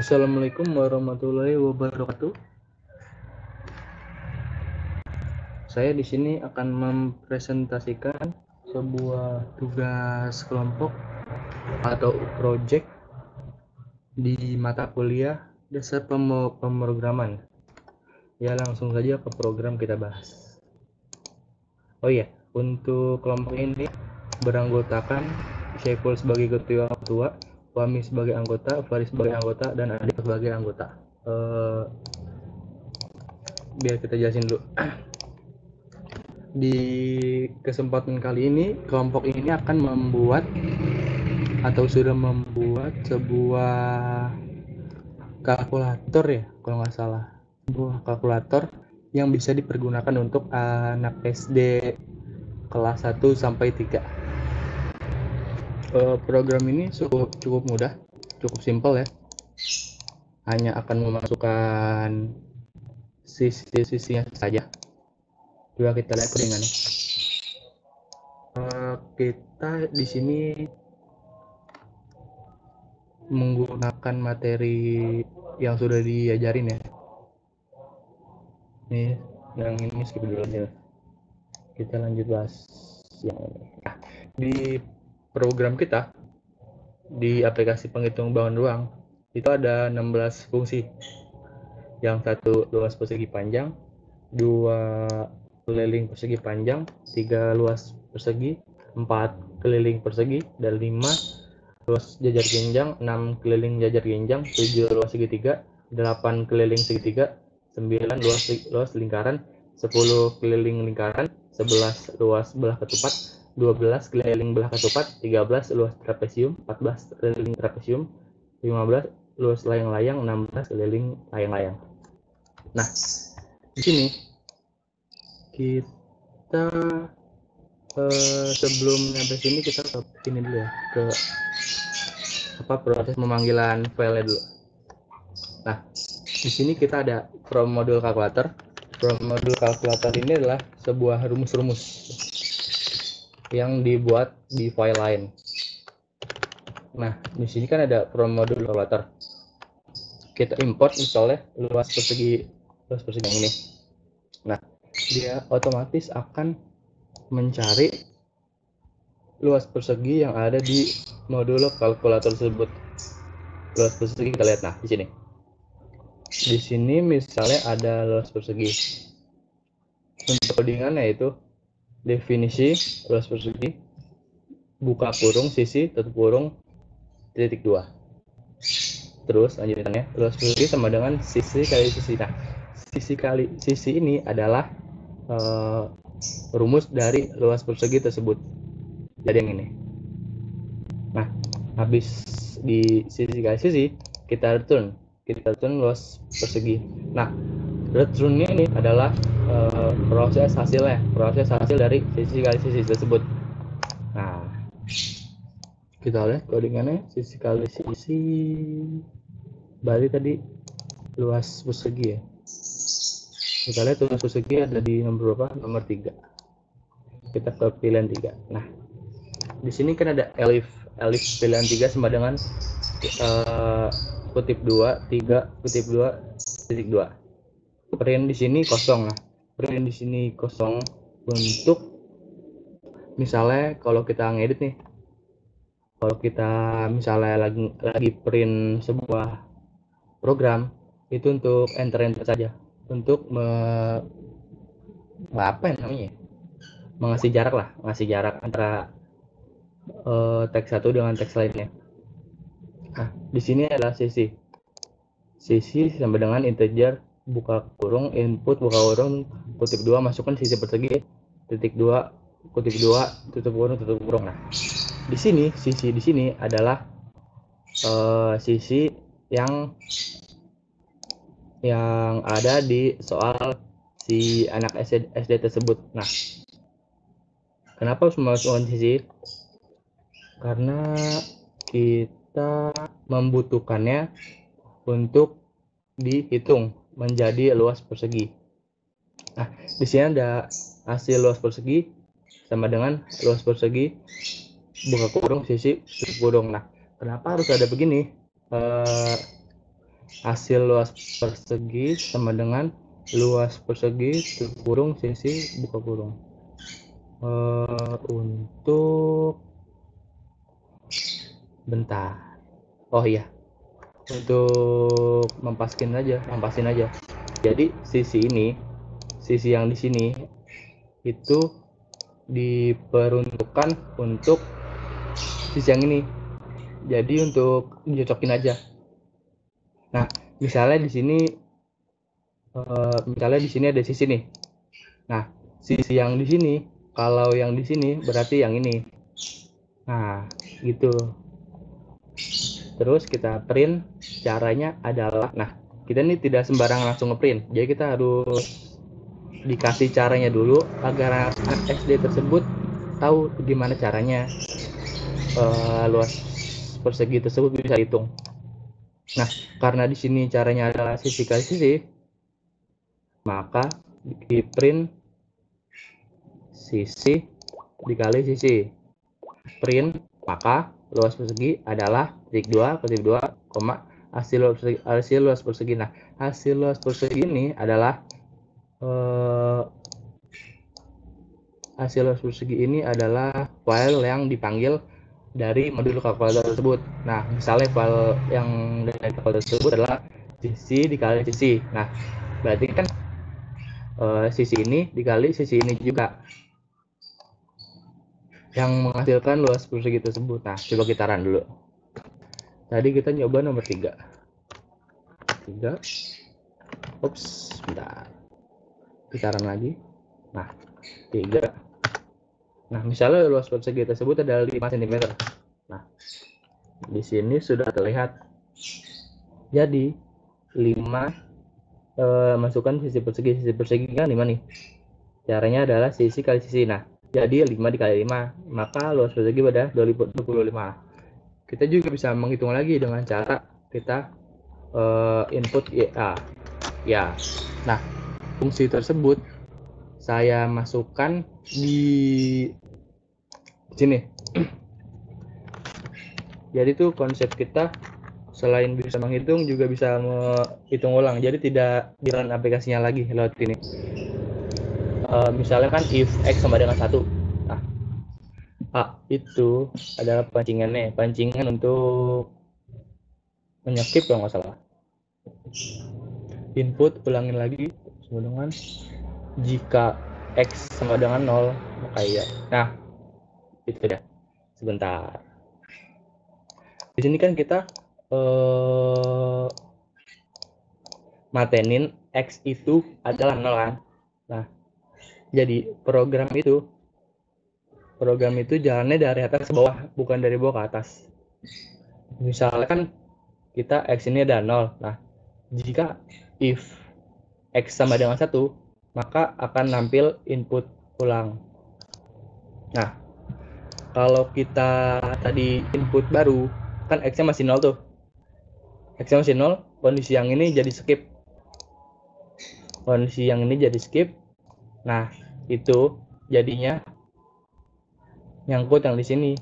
Assalamualaikum warahmatullahi wabarakatuh. Saya di sini akan mempresentasikan sebuah tugas kelompok atau project di mata kuliah dasar pemrograman. Ya, langsung saja ke program kita bahas. Oh iya, untuk kelompok ini beranggotakan Syaiful sebagai ketua, Fahmi sebagai anggota, Faris sebagai anggota, dan Adik sebagai anggota. Biar kita jelasin dulu. Di kesempatan kali ini, kelompok ini akan membuat atau sudah membuat sebuah kalkulator ya, kalau nggak salah. Sebuah kalkulator yang bisa dipergunakan untuk anak SD kelas 1 sampai 3. Program ini cukup mudah, cukup simpel ya. Hanya akan memasukkan sisi-sisinya saja. Coba kita lihat codingannya. Kita di sini menggunakan materi yang sudah diajarin ya. Nih, yang ini skip dulu aja. Kita lanjut bahas yang ini. Nah, di program kita di aplikasi penghitung bangun ruang itu ada 16 fungsi. Yang satu luas persegi panjang, 2 keliling persegi panjang, 3 luas persegi, 4 keliling persegi, dan 5 luas jajar genjang, 6 keliling jajar genjang, 7 luas segitiga, 8 keliling segitiga, 9 luas lingkaran, 10 keliling lingkaran, 11 luas belah ketupat, 12 keliling belah ketupat, 13 luas trapesium, 14 keliling trapesium, 15 luas layang-layang, 16 keliling layang-layang. Nah, di sini kita sebelum sampai sini kita ke sini dulu ya, ke proses pemanggilan file dulu. Nah, di sini kita ada from module calculator. From module calculator ini adalah sebuah rumus-rumus yang dibuat di file lain. Nah, di sini kan ada from module calculator. Kita import misalnya luas persegi yang ini. Nah, dia otomatis akan mencari luas persegi yang ada di modul kalkulator tersebut. Luas persegi kita lihat, nah di sini. Di sini misalnya ada luas persegi. Untuk codingannya itu definisi luas persegi buka kurung sisi tutup kurung titik 2. Terus lanjutannya luas persegi sama dengan sisi kali sisi. Nah, sisi ini adalah rumus dari luas persegi tersebut. Jadi yang ini. Nah, habis di sisi kali sisi kita return luas persegi. Nah, return ini adalah proses hasil dari sisi kali sisi tersebut. Nah, kita lihat codingannya sisi kali sisi balik tadi luas persegi ya. Kita lihat luas persegi ada di nomor berapa? Nomor 3. Kita ke pilihan 3. Nah, di sini kan ada elif pilihan 3 sama dengan kutip 2, 3, kutip 2, titik 2. Print di sini kosong. Nah, print di sini kosong untuk misalnya kalau kita ngedit nih. Kalau kita misalnya lagi print sebuah program, itu untuk enter saja. Untuk ngasih jarak antara teks satu dengan teks lainnya. Nah, di sini adalah sisi sama dengan integer buka kurung input buka kurung kutip 2 masukkan sisi persegi titik 2 kutip 2 tutup kurung. Nah, di sini sisi di sini adalah sisi yang ada di soal si anak SD tersebut. Nah, kenapa harus memasukkan sisi? Karena kita membutuhkannya untuk dihitung menjadi luas persegi. Nah, di sini ada hasil luas persegi sama dengan luas persegi buka kurung sisi tutup kurung. Nah, kenapa harus ada begini? hasil luas persegi sama dengan luas persegi kurung sisi buka kurung. Untuk bentar, oh iya, untuk mampasin aja. Jadi sisi yang di sini itu diperuntukkan untuk sisi yang ini. Jadi untuk dicocokin aja. Nah, misalnya di sini ada sisi nih. Nah, sisi yang di sini, kalau yang di sini berarti yang ini. Nah, gitu. Terus kita print, caranya adalah, nah, kita ini tidak sembarangan langsung ngeprint. Jadi kita harus dikasih caranya dulu agar anak SD tersebut tahu gimana caranya luas persegi tersebut bisa hitung. Nah, karena di sini caranya adalah sisi kali sisi, maka di print sisi dikali sisi. Print, maka luas persegi adalah titik 2 per titik 2, hasil luas persegi. Nah, hasil luas persegi ini adalah file yang dipanggil dari modul kalkulator tersebut. Nah, misalnya file yang dari kalkulator tersebut adalah sisi dikali sisi. Nah, berarti kan sisi ini dikali sisi ini juga yang menghasilkan luas persegi tersebut. Nah, coba kita run dulu. Tadi kita nyoba nomor 3. Ups, bentar. Kita run lagi. Nah, 3. Nah, misalnya luas persegi tersebut adalah 5 cm. Nah, di sini sudah terlihat. Jadi 5 masukkan sisi persegi kan 5 nih. Caranya adalah sisi kali sisi. Nah, jadi 5 dikali 5, maka luas persegi pada 25. Kita juga bisa menghitung lagi dengan cara kita input ya. Nah, fungsi tersebut saya masukkan di sini. Jadi tuh konsep kita selain bisa menghitung juga bisa menghitung ulang. Jadi tidak di run aplikasinya lagi lewat ini. Misalnya kan if x sama dengan 1. Nah, A itu adalah pancingan untuk menyekip kalau nggak salah. Input ulangin lagi sama dengan jika x sama dengan 0 maka iya. Nah, itu dia. Sebentar. Di sini kan kita matenin x itu adalah 0 kan. Nah, jadi program itu jalannya dari atas ke bawah, bukan dari bawah ke atas. Misalnya kan kita x ini ada 0. Nah, jika if x sama dengan 1, maka akan nampil input ulang. Nah, kalau kita tadi input baru, kan x-nya masih 0 tuh. X-nya masih 0, kondisi yang ini jadi skip. Nah, itu jadinya nyangkut yang di sini.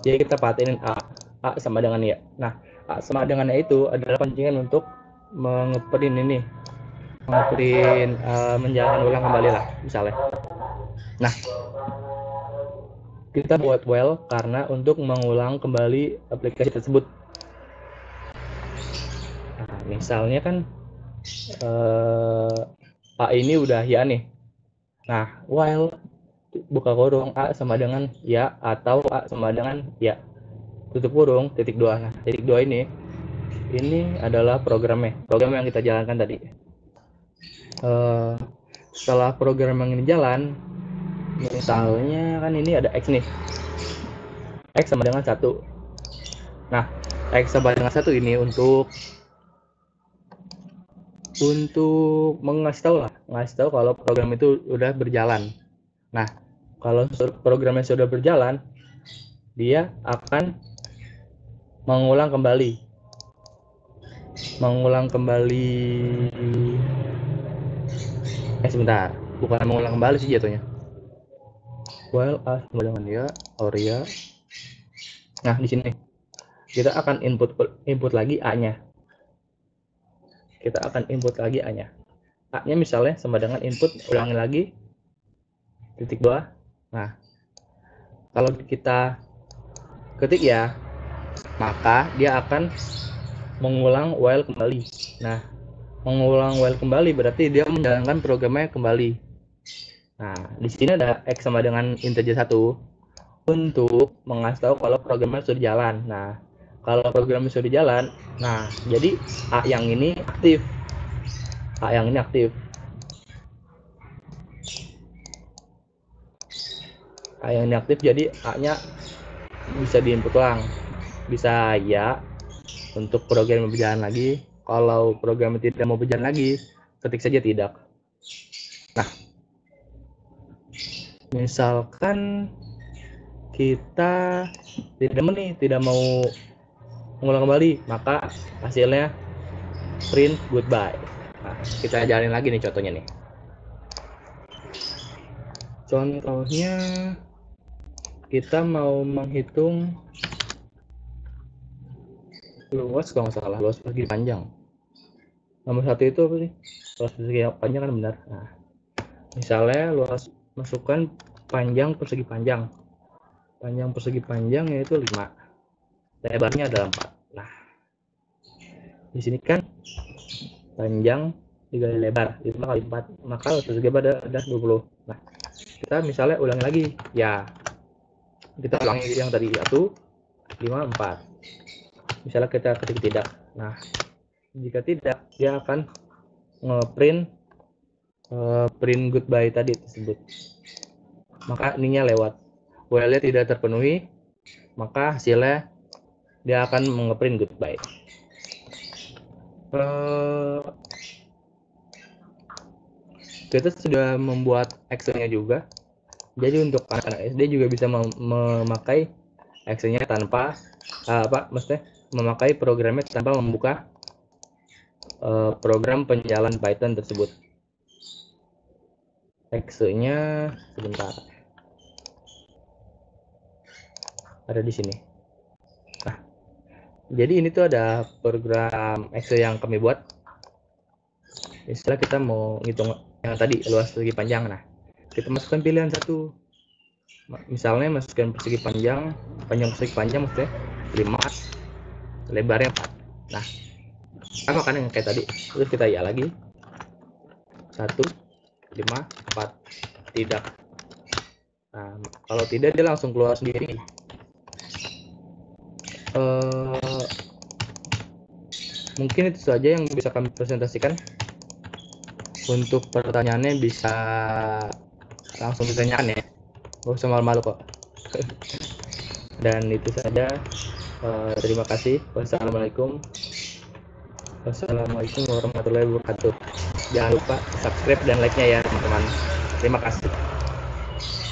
Jadi kita patenin A sama dengan ya. Nah, A sama dengan ya itu adalah pancingan untuk mengeprint menjalankan ulang kembali lah misalnya. Nah, kita buat while karena untuk mengulang kembali aplikasi tersebut. Nah, misalnya kan A ini udah ya nih. Nah, while buka kurung A sama dengan ya atau A sama dengan ya, tutup kurung titik 2. Nah, titik 2 ini adalah program yang kita jalankan tadi. Setelah program yang ini jalan, misalnya kan ini ada x nih, x sama dengan 1. Nah, x sama dengan 1 ini untuk ngasih tahu kalau program itu udah berjalan. Nah, kalau programnya sudah berjalan, dia akan mengulang kembali sebentar, bukan mengulang kembali sih jatuhnya. While A sama dengan ya or ya. Nah, di sini kita akan input lagi A-nya. Kita akan input lagi A-nya. A-nya misalnya sama dengan input, ulangi lagi, titik 2. Nah, kalau kita ketik ya, maka dia akan mengulang while kembali. Nah, mengulang while kembali berarti dia menjalankan programnya kembali. Nah, di sini ada X sama dengan integer 1 untuk mengasih tahu kalau programnya sudah jalan. Nah, kalau programnya sudah jalan, nah jadi A yang ini aktif. A yang ini aktif. A yang ini aktif, jadi A-nya bisa diinput ulang. Bisa ya untuk program yang berjalan lagi. Kalau program tidak mau berjalan lagi, ketik saja tidak. Nah, misalkan kita tidak mau mengulang kembali, maka hasilnya print goodbye. Nah, kita jalanin lagi nih contohnya nih. Contohnya kita mau menghitung luas, kalau nggak salah luas persegi panjang. Nomor 1 itu apa sih? Luas persegi panjang kan benar. Nah, misalnya luas, masukkan panjang persegi panjang. Panjang persegi panjang yaitu 5. Lebarnya adalah 4. Nah, di sini kan panjang dikali lebar 5 kali 4, maka luas persegi ada 20. Nah, kita misalnya ulangi lagi ya, kita ulangi yang tadi 1, 5, 4. Misalnya kita ketik tidak. Nah, jika tidak, dia akan ngeprint print goodbye tadi tersebut. Maka ininya lewat. While-nya tidak terpenuhi, maka hasilnya dia akan ngeprint goodbye. Kita sudah membuat Excel-nya juga. Jadi untuk anak-anak SD juga bisa memakai Excel-nya tanpa maksudnya memakai programnya tanpa membuka program penjalan Python tersebut. Excel-nya sebentar, ada di sini. Nah, jadi ini tuh ada program Excel yang kami buat. Istilah kita mau ngitung yang tadi luas persegi panjang. Nah, kita masukkan pilihan satu. Misalnya masukkan persegi panjang persegi panjang maksudnya 5, lebarnya 4. Nah, sama kan yang kayak tadi. Terus kita ya lagi 1, 5, 4. Tidak. Nah, kalau tidak dia langsung keluar sendiri. Mungkin itu saja yang bisa kami presentasikan. Untuk pertanyaannya bisa langsung ditanyakan ya, gak usah malu-malu kok. Dan itu saja. Terima kasih. Wassalamualaikum warahmatullahi wabarakatuh. Jangan lupa subscribe dan like-nya ya teman-teman. Terima kasih.